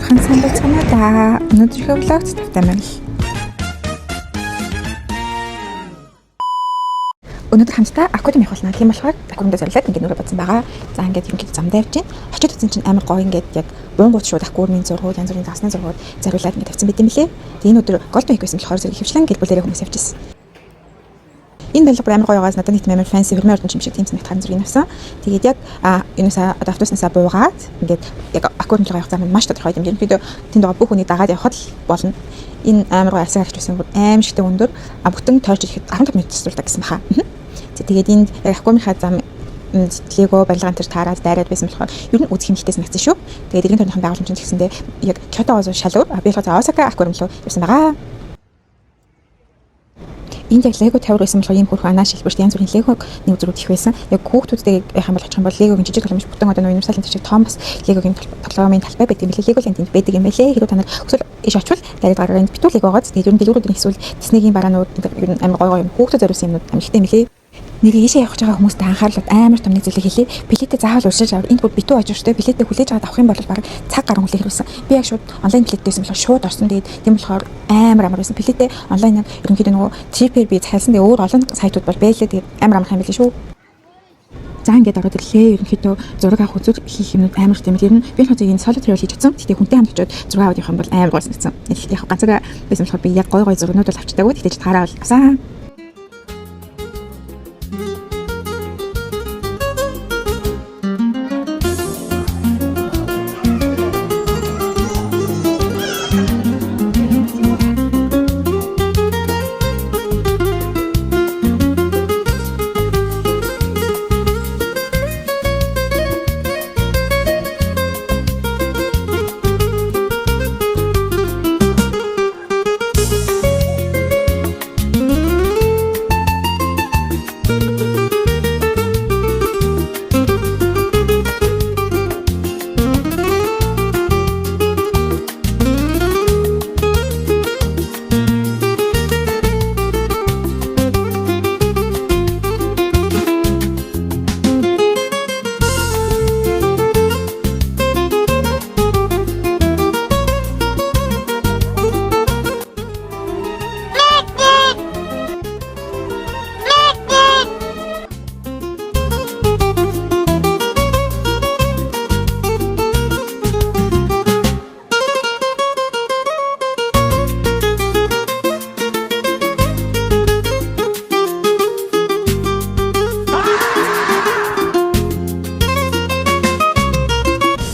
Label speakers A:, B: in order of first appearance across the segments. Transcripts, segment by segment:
A: Бурхан сайн байцгаана да. Өнөөдрийнхөө влогт тавтамжил. Өнөөдөр хамтдаа аквариум явах болно. Тийм болохоор аквариумд зориулаад ингээд нүрэ бодсон байгаа. За ингээд юм гээд замдаа явж байна. Очиж үзсэн чинь амар гоё ингээд яг буунгууд шууд аквариумын зургууд, янз бүрийн засны зургууд зориулаад ингээд тавьсан байт юм лээ. Тэгээ энэ өдөр голдон хийх байсан болохоор зэрэг хөвчлэн гэр бүлээрээ хүмүүс явчихсан. Энэ байлга бүр амар гоё байгаас надад нийт амар фэнси хөрмийн ордон юм шиг тийм санагт хань зүрийг авсан. Тэгээд яг юунасаа одоо автобуснасаа буугаад ингээд яг аквариумд явах зам нь маш тодорхой юм. Ерөнхийдөө тэнд байгаа бүх хүнийг дагаад явхад болно. Энэ амар гоё асар харж байсан бүр аим шигтэй өндөр бүтэн тойрч ирэхэд 15 минут засуулдаг гэсэн баха. Тэгээд энд аквариумын зам лего барилгаан тэр таараад дайраад байсан болохоор ер нь үзэх хэмжээтэй санагдсан шүү. Тэгээд иргэн тойрныхон байгууламжийн гэсэндээ яг Кётогоос шалуур би болохоор Осака аквариум руу явсан байгаа. Энд яг лего тавир байсан болохоор ийм хөрх анаа шилбэрт янз бүрийн легог нэг зүрүүд их байсан. Яг хүүхдүүдтэй яах юм бол очих юм бол легогийн жижиг толгомж бүтэн одоо универсалын төчиг Томас легогийн толгомын талбай байдаг юм билээ. Леголанд энд байдаг юм билээ. Хэрвээ та нар өсвөл иш очвол дараагийн гараанд битүү легогоос тэгээд ер нь дэлгүүрүүдийн эсвэл Диснейгийн бараанууд ер нь амар гоё юм хүүхдэд зориулсан юмнууд амар ихтэй юм билээ. Нэр ийшээ явах байгаа хүмүүст анхаарлууд амар том нэг зүйлийг хэлье. Билетээ заавал уншиж аваад энд бүр битүү ажирчтай билетээ хүлээж аваад авах юм бол баг цаг гарan хүлээх хэрэгсэн. Би яг шууд онлайн билеттэйсэн болохоор шууд орсон. Тэгээд тийм болохоор амар байсан. Билетээ онлайнаар ерөнхийдөө нөгөө трипээр би цайлсан. Тэгээд өөр олон сайтууд бол байлээ. Тэгээд амар амархан юм билээ шүү. За ингээд ороод ирлээ. Ерөнхийдөө зураг авах үзүүр хийх юмнууд амар тийм. Ер нь би хацыг энэ соло travel хийж чадсан. Тэгтээ хүнтэй хамт очиод зураг авах юм бол амар гоё санагдсан. Яг ганцаараа байсан болохоор би яг гоё зурагнууд бол авчдаггүй. Тэгтээ ч таараа бол авсан.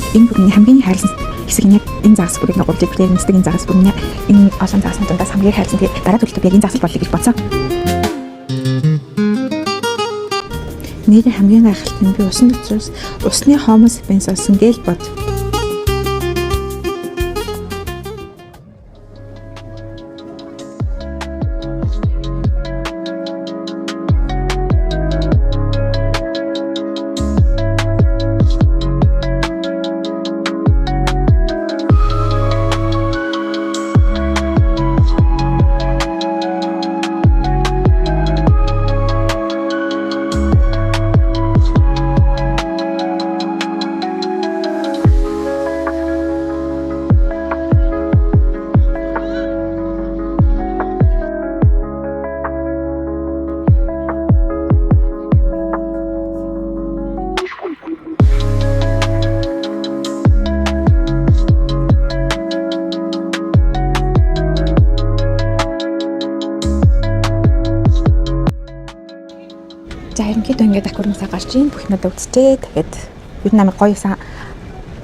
A: Энэ бүхний хамгийн хайрлсан хэсэг нь яг энэ загас бүрийг ногуулж ирэхээр нэстэг энэ загас бүр нь энэ олон загасны дундаас хамгийн хайрлсан. Тэгээд дараа төлөвлөлт яг энэ загас боллоо гэж бодсон. Нэрийн хамгийн гайхалтай нь би усан дотроос усны Homo sapiens олсон гээл бод. За ерөнхийдөө ингээд аквариумсаа гарч ийн бүх юмдаа үзчихээ. Тэгээд ер нь амар гоё сан.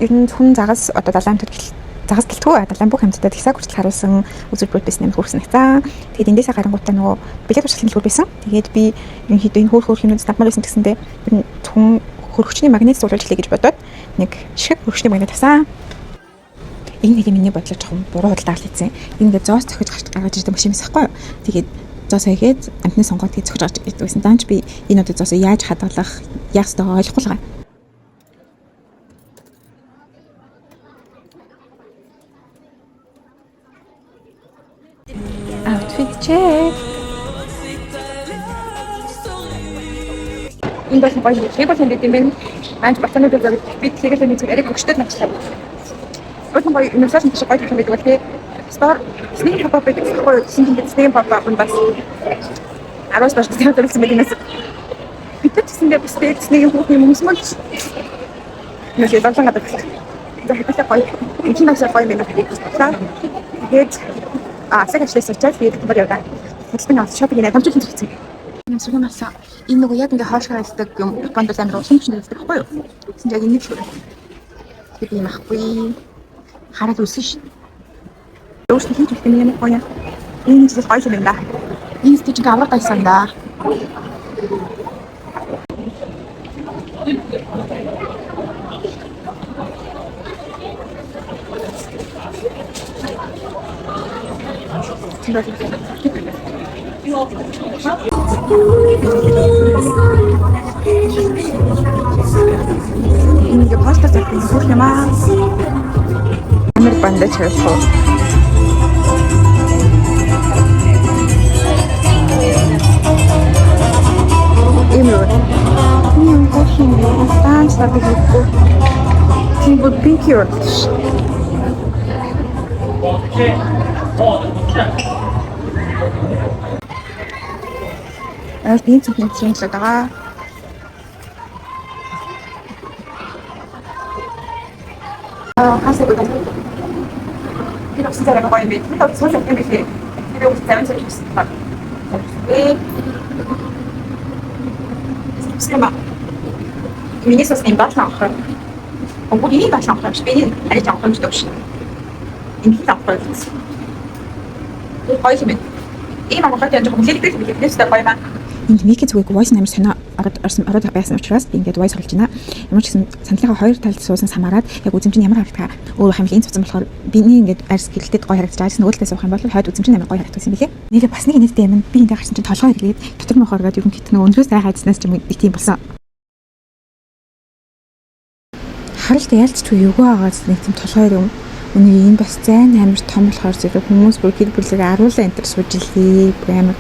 A: Ер нь хүн загас одоо далайн загас гэлтгүү далайн бүх хамтдаа тэгсаа хүртэл харуулсан үзүүлбэрүүд байсан юм хүрсэн хэвцаа. Тэгээд эндээсээ гарангуутаа нөгөө билет урсгалын дэлгүүр байсан. Тэгээд би ерөнхийдөө энэ хөөх юмнууд намар байсан гэсэндээ ер нь хүн хөргөчний магнит суулгаж хэлье гэж бодоод нэг шиг хөргөчний магнит авсан. Энэ нэг миний бодлоо жоохон буруу худалдаа хийсэн. Ингээд зоос зохиж гаргаж ирдэг машин байсан байхгүй юу. Тэгээд зоос хийгээд амтны сонгоод гэж зохиж гарч ирдэг байсан. Даанч би энэ удаа зоосоо яаж хадгалах, яах ёстойгоо ойлгохгүй л байгаа. Outfit check. Энэ бол гоё. Би бол энэ дэм анч батанууд бол би тэгэхээр нэг зэрэг өгчдөд навчлаа. Өөрөөр хэлбэл универсал нь гоё юм байдаг бол тий. Стор снэйк pop-up байдаг байхгүй юу? Шинэ снэйк pop-up нь бас 10-аас доош төлөвлөсөн байдаг юм. Бид тэсэндээ бас снэйк хүүхний хүмүүс мөн нэг долоон гадаг. Тэгэхээр гоё. Энэ нас гоё юм байна. Тэгээд цаг ажиллаж очиад тэгээд бүр яваа. Хөдөлгөөн авч шопинг хийх амжилт хийсэн. Энэ сүргэн масаа энэ нөгөө яг ингээ хоошоо хэлдэг юм Японд бол амар усан чинь хэлдэг байхгүй юу? Тэгсэн яг энэ шүү. Тэгээд юм ахгүй. Хараад үсэн ш. Өөрсдөө хийж өгөх юм гоё. Энэ зүйл гоё юм байна. Энэ стич авраг гайсан да. 이게 파스타 작품 소리만 하늘 반대 쳐서 이물 그냥 거시면 딴스타도 있고 지금 핑키로 bin zum Plätzchen da. Hast du gut? Ich habe sehr gerne bei mir. Ich habe so schön gesehen. Ich habe uns sehr schön gesehen. Das ist immer. Mir ist das in Deutschland. Obwohl ich in Deutschland spiele, hätte ich auch nicht durch. In Deutschland. Ich freue mich mit. Immer noch heute ein bisschen glücklich. Ich bin dabei. Энд микийн зүгийг voice амар сонио ороод байсан учраас би ингээд voice холж байна. Ямар ч гэсэн саналынхаа хоёр талд суусан самаараад яг үзэмж нь ямар харагдах өөр хамгийн цуцсан болохоор биний ингээд арьс гэрэлтэд гоё харагдаж байгаа. Нөгөө талаас суух юм бол хойд үзэмж нь амар гоё харагдсан юм билээ. Нэрээ бас нэг нэртэй юм. Би энд гарсан чинь толгой хэрэглээд дотор мохоо ороод ер нь хит нөгөө өндрөөс сайхан хайцснаас ч юм нэг тийм болсон. Харалт ялцгүй юу байгаас нэг тийм толгой юм. Үнийг энэ бас зайн амар том болохоор зэрэг хүмүүс бүр гэр бүлээ аруулаа энтер сууж илээ. Амар.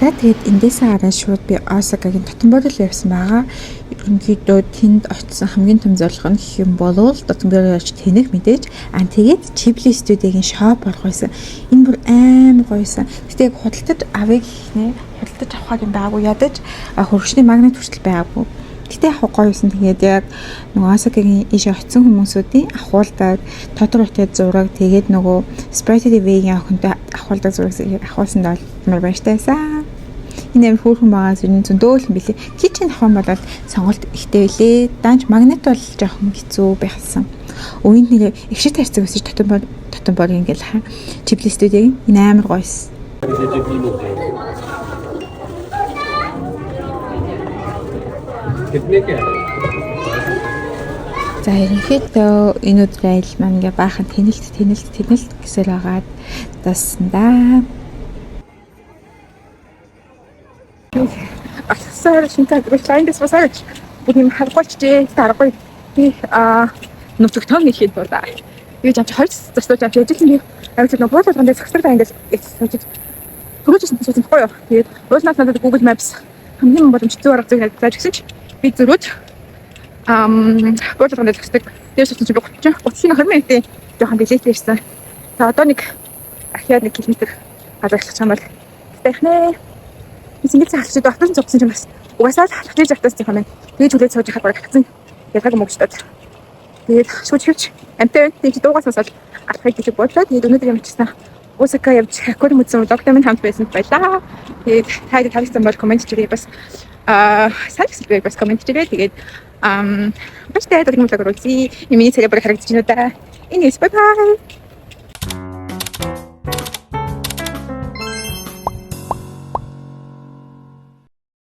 A: За тэгээд эндээсээ хараад шууд би Осакагийн Дотонборил явсан байгаа. Ерөнхийдөө тэнд очисон хамгийн том зорилго нь гэх юм бол Дотонборил очиж тэнэх мэдээж. Тэгээд Ghibli студиогийн шоп орох байсан. Энэ бүр амар гоёсэн. Гэтэ яг худалдаж авъя гэхнээ худалдаж авах юм байгаагүй ядаж хөргөчний магнит хүртэл байгаагүй. Гэтэ яг гоёсэн. Тэгээд яг нөгөө Осакагийн ийшээ очисон хүмүүсүүдийн ахуулдаад тодорхойтой зураг тэгээд нөгөө Sprite TV-ийн охинтой ахуулдаг зураг ахуулсанд бол амар баяртайсан. Энэ амар хөөрхөн байгаас энэ зөндөөл юм билээ. Кичен ахын бол сонголт ихтэй билээ. Данж магнит бол жоохон хэцүү байсан. Үүнд нэг ихшит харьцаг өсөж Дотонбор ингээл хаа. Ghibli студиогийн энэ амар гоёс. За ерөнхийдөө энэ өдрийн аялал маань ингээ баахан тэнэлт гэсээр агаад таснаа. Асар шинтэй гэрчлэндээс басаач бүгд юм харахгүй тарахгүй би нутагтаа нэг хэд болоо. Би жамч хоёр зөстөж авч яж л нэг авч нэг буудлын гандаа сагсар тайндаас сууж түрүүжсэн суусан байхгүй юу. Тэгээд уулнаас надад Google Maps хамгийн боломжтой арга зүйн зааж гисэн чи би зөрөөж буудлын гандаа сагсдаг дээрс чинь би 30-ын 20 минутын жоохон билет ирсэн. За одоо нэг ахиад 1 км гадагшлах юм бол тэхнээ Сингл цаалчид автосын цогцсон юм бас. Угаасаа л халахж автоос зэх юм. Тэгээд хүлээж сууж хахад барагдсан. Яг мөгчдөд. Тэгээд шууд хөвч амтай тийм дуугаас сонсоод алхахыг гэж бодлоо. Тэгээд өнөөдөр юм чигсэн. Осака явж аквариум үзсэн доктор минь хамт байсан байлаа. Тэгээд хайд тавьсан бол комент хийгээ бас сайфсбэг бас комент хийгээ. Тэгээд бачтай гэдэг юм л агуулъя. Миний цагаа баг харагдаж байна да. Энэ бай бай.